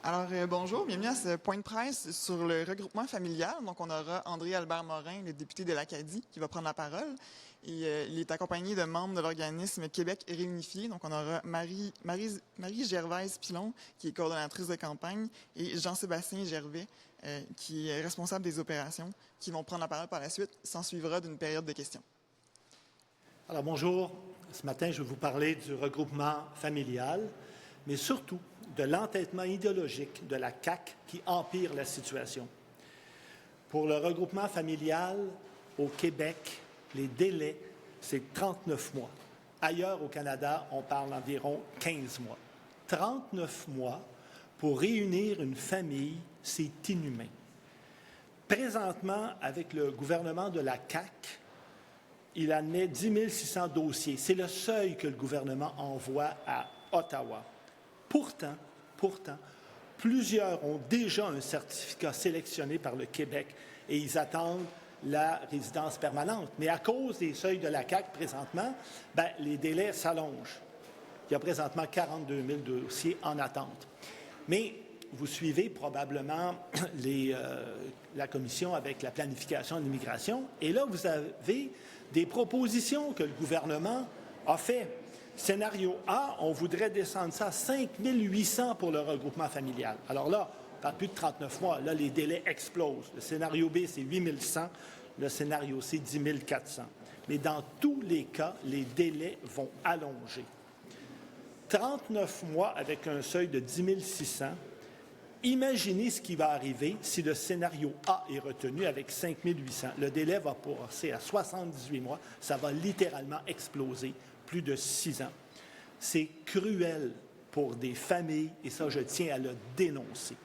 Alors, bonjour, bienvenue à ce point de presse sur le regroupement familial. Donc, on aura André-Albert Morin, le député de l'Acadie, qui va prendre la parole. Et il est accompagné de membres de l'organisme Québec réunifié. Donc, on aura Marie-Gervaise Pilon, qui est coordonnatrice de campagne, et Jean-Sébastien Gervais, qui est responsable des opérations, qui vont prendre la parole par la suite. S'en suivra d'une période de questions. Alors, bonjour. Ce matin, je vais vous parler du regroupement familial, mais surtout de l'entêtement idéologique de la CAQ qui empire la situation. Pour le regroupement familial au Québec, les délais, c'est 39 mois. Ailleurs au Canada, on parle d'environ 15 mois. 39 mois pour réunir une famille, c'est inhumain. Présentement, avec le gouvernement de la CAQ, il admet 10 600 dossiers. C'est le seuil que le gouvernement envoie à Ottawa. Pourtant, plusieurs ont déjà un certificat sélectionné par le Québec et ils attendent la résidence permanente. Mais à cause des seuils de la CAQ présentement, les délais s'allongent. Il y a présentement 42 000 dossiers en attente. Mais vous suivez probablement la commission avec la planification de l'immigration et là, vous avez des propositions que le gouvernement a faites. Scénario A, on voudrait descendre ça à 5 800 pour le regroupement familial. Alors là, dans plus de 39 mois, là, les délais explosent. Le scénario B, c'est 8 100. Le scénario C, 10 400. Mais dans tous les cas, les délais vont allonger. 39 mois avec un seuil de 10 600. Imaginez ce qui va arriver si le scénario A est retenu avec 5 800. Le délai va passer à 78 mois. Ça va littéralement exploser. Plus de 6 ans. C'est cruel pour des familles, et ça, je tiens à le dénoncer.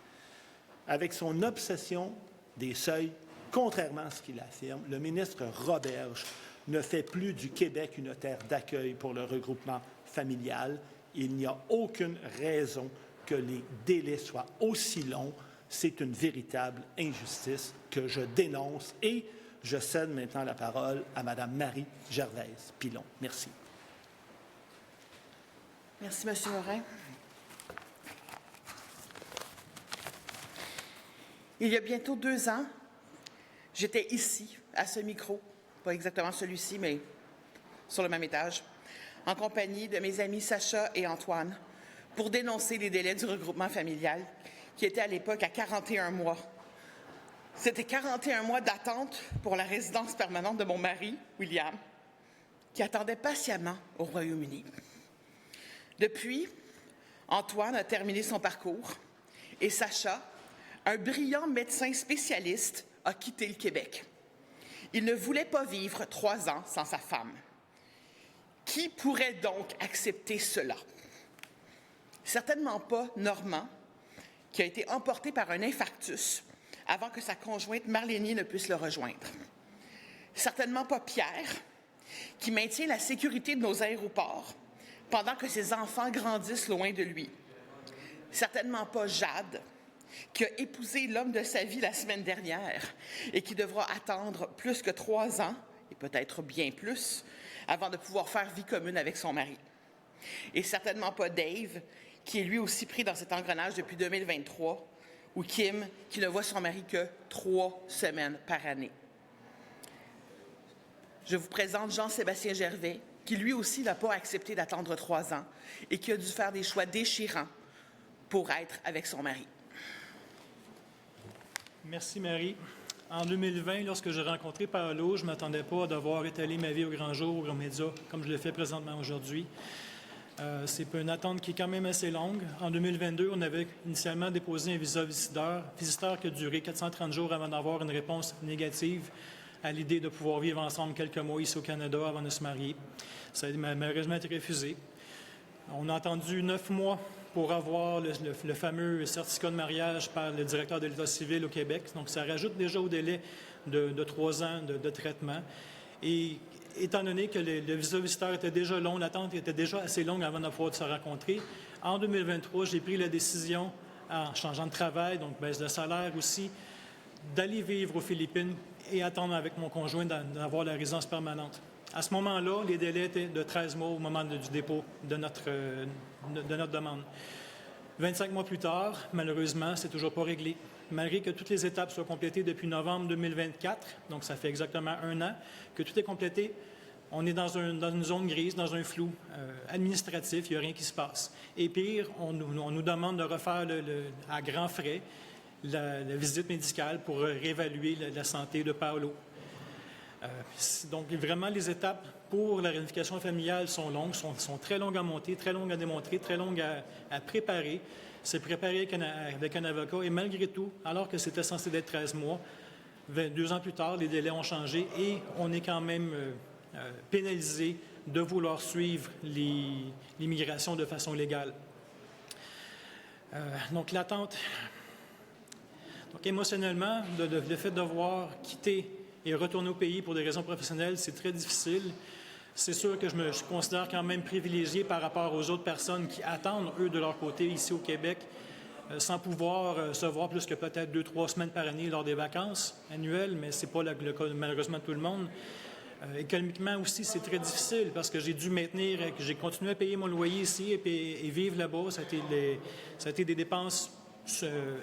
Avec son obsession des seuils, contrairement à ce qu'il affirme, le ministre Roberge ne fait plus du Québec une terre d'accueil pour le regroupement familial. Il n'y a aucune raison que les délais soient aussi longs. C'est une véritable injustice que je dénonce et je cède maintenant la parole à Mme Marie-Gervaise Pilon. Merci. Merci, M. Morin. Il y a bientôt 2 ans, j'étais ici, à ce micro, pas exactement celui-ci, mais sur le même étage, en compagnie de mes amis Sacha et Antoine, pour dénoncer les délais du regroupement familial, qui étaient à l'époque à 41 mois. C'était 41 mois d'attente pour la résidence permanente de mon mari, William, qui attendait patiemment au Royaume-Uni. Depuis, Antoine a terminé son parcours et Sacha, un brillant médecin spécialiste, a quitté le Québec. Il ne voulait pas vivre 3 ans sans sa femme. Qui pourrait donc accepter cela? Certainement pas Normand, qui a été emporté par un infarctus avant que sa conjointe Marlénie ne puisse le rejoindre. Certainement pas Pierre, qui maintient la sécurité de nos aéroports pendant que ses enfants grandissent loin de lui. Certainement pas Jade, qui a épousé l'homme de sa vie la semaine dernière et qui devra attendre plus que 3 ans, et peut-être bien plus, avant de pouvoir faire vie commune avec son mari. Et certainement pas Dave, qui est lui aussi pris dans cet engrenage depuis 2023, ou Kim, qui ne voit son mari que 3 semaines par année. Je vous présente Jean-Sébastien Gervais, qui lui aussi n'a pas accepté d'attendre 3 ans et qui a dû faire des choix déchirants pour être avec son mari. Merci, Marie. En 2020, lorsque j'ai rencontré Paolo, je ne m'attendais pas à devoir étaler ma vie au grand jour aux médias comme je le fais présentement aujourd'hui. C'est une attente qui est quand même assez longue. En 2022, on avait initialement déposé un visa visiteur qui a duré 430 jours avant d'avoir une réponse négative à l'idée de pouvoir vivre ensemble quelques mois ici au Canada avant de se marier. Ça a malheureusement été refusé. On a attendu 9 mois pour avoir le fameux certificat de mariage par le directeur de l'État civil au Québec. Donc, ça rajoute déjà au délai de 3 ans de traitement. Et étant donné que le visa visiteur était déjà long, l'attente était déjà assez longue avant de pouvoir se rencontrer, en 2023, j'ai pris la décision, en changeant de travail, donc baisse de salaire aussi, d'aller vivre aux Philippines et attendre avec mon conjoint d'avoir la résidence permanente. À ce moment-là, les délais étaient de 13 mois au moment du dépôt de notre demande. 25 mois plus tard, malheureusement, c'est toujours pas réglé. Malgré que toutes les étapes soient complétées depuis novembre 2024, donc ça fait exactement 1 an, que tout est complété, on est dans une zone grise, dans un flou administratif, il n'y a rien qui se passe. Et pire, on nous demande de refaire à grands frais la visite médicale pour réévaluer la santé de Paolo. Donc, vraiment, les étapes pour la réunification familiale sont longues, sont très longues à monter, très longues à démontrer, très longues à préparer. C'est préparé avec un avocat et malgré tout, alors que c'était censé être 13 mois, 2 ans plus tard, les délais ont changé et on est quand même pénalisé de vouloir suivre l'immigration de façon légale. Donc, l'attente. Donc, émotionnellement, le fait de devoir quitter et retourner au pays pour des raisons professionnelles, c'est très difficile. C'est sûr que je me considère quand même privilégié par rapport aux autres personnes qui attendent, eux, de leur côté, ici au Québec, sans pouvoir se voir plus que peut-être 2-3 semaines par année lors des vacances annuelles, mais ce n'est pas le cas malheureusement de tout le monde. Économiquement aussi, c'est très difficile parce que j'ai dû maintenir, j'ai continué à payer mon loyer ici et vivre là-bas. Ça a été des dépenses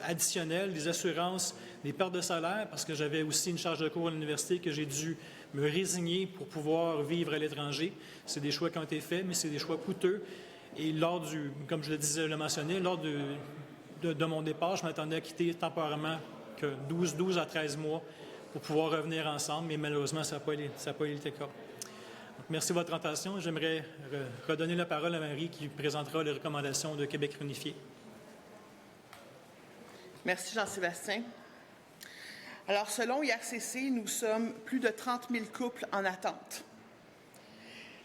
additionnelles, des assurances, des pertes de salaire parce que j'avais aussi une charge de cours à l'université que j'ai dû me résigner pour pouvoir vivre à l'étranger. C'est des choix qui ont été faits, mais c'est des choix coûteux. Et comme je le mentionnais, lors de mon départ, je m'attendais à quitter temporairement que 12 à 13 mois pour pouvoir revenir ensemble, mais malheureusement, ça n'a pas été le cas. Donc, merci de votre attention. J'aimerais redonner la parole à Marie qui présentera les recommandations de Québec réunifié. Merci, Jean-Sébastien. Alors, selon IRCC, nous sommes plus de 30 000 couples en attente.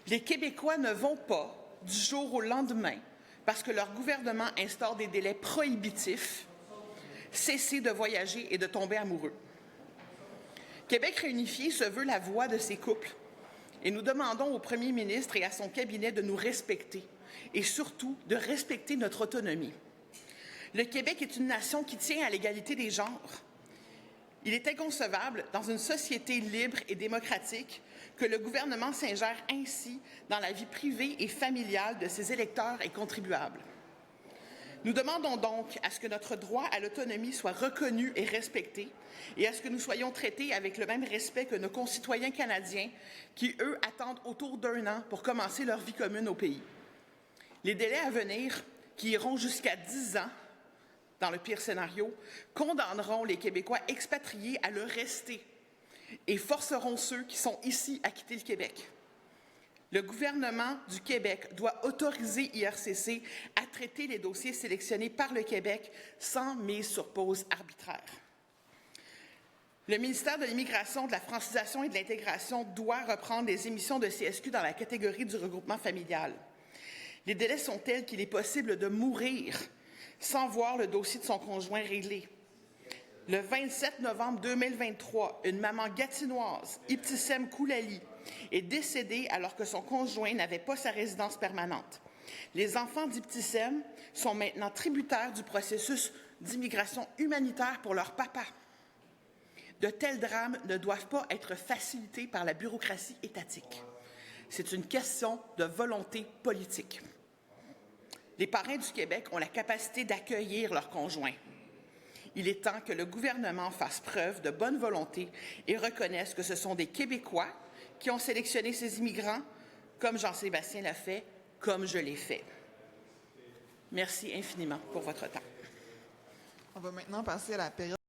Les Québécois ne vont pas, du jour au lendemain, parce que leur gouvernement instaure des délais prohibitifs, cesser de voyager et de tomber amoureux. Québec réunifié se veut la voix de ces couples et nous demandons au premier ministre et à son cabinet de nous respecter et surtout de respecter notre autonomie. Le Québec est une nation qui tient à l'égalité des genres. Il est inconcevable, dans une société libre et démocratique, que le gouvernement s'ingère ainsi dans la vie privée et familiale de ses électeurs et contribuables. Nous demandons donc à ce que notre droit à l'autonomie soit reconnu et respecté et à ce que nous soyons traités avec le même respect que nos concitoyens canadiens qui, eux, attendent autour d'1 an pour commencer leur vie commune au pays. Les délais à venir, qui iront jusqu'à 10 ans, dans le pire scénario, condamneront les Québécois expatriés à le rester et forceront ceux qui sont ici à quitter le Québec. Le gouvernement du Québec doit autoriser IRCC à traiter les dossiers sélectionnés par le Québec sans mise sur pause arbitraire. Le ministère de l'Immigration, de la Francisation et de l'Intégration doit reprendre les émissions de CSQ dans la catégorie du regroupement familial. Les délais sont tels qu'il est possible de mourir sans voir le dossier de son conjoint réglé. Le 27 novembre 2023, une maman gatinoise, Ibtissem Koulali, est décédée alors que son conjoint n'avait pas sa résidence permanente. Les enfants d'Ibtissem sont maintenant tributaires du processus d'immigration humanitaire pour leur papa. De tels drames ne doivent pas être facilités par la bureaucratie étatique. C'est une question de volonté politique. Les parrains du Québec ont la capacité d'accueillir leurs conjoints. Il est temps que le gouvernement fasse preuve de bonne volonté et reconnaisse que ce sont des Québécois qui ont sélectionné ces immigrants, comme Jean-Sébastien l'a fait, comme je l'ai fait. Merci infiniment pour votre temps. On va maintenant passer à la période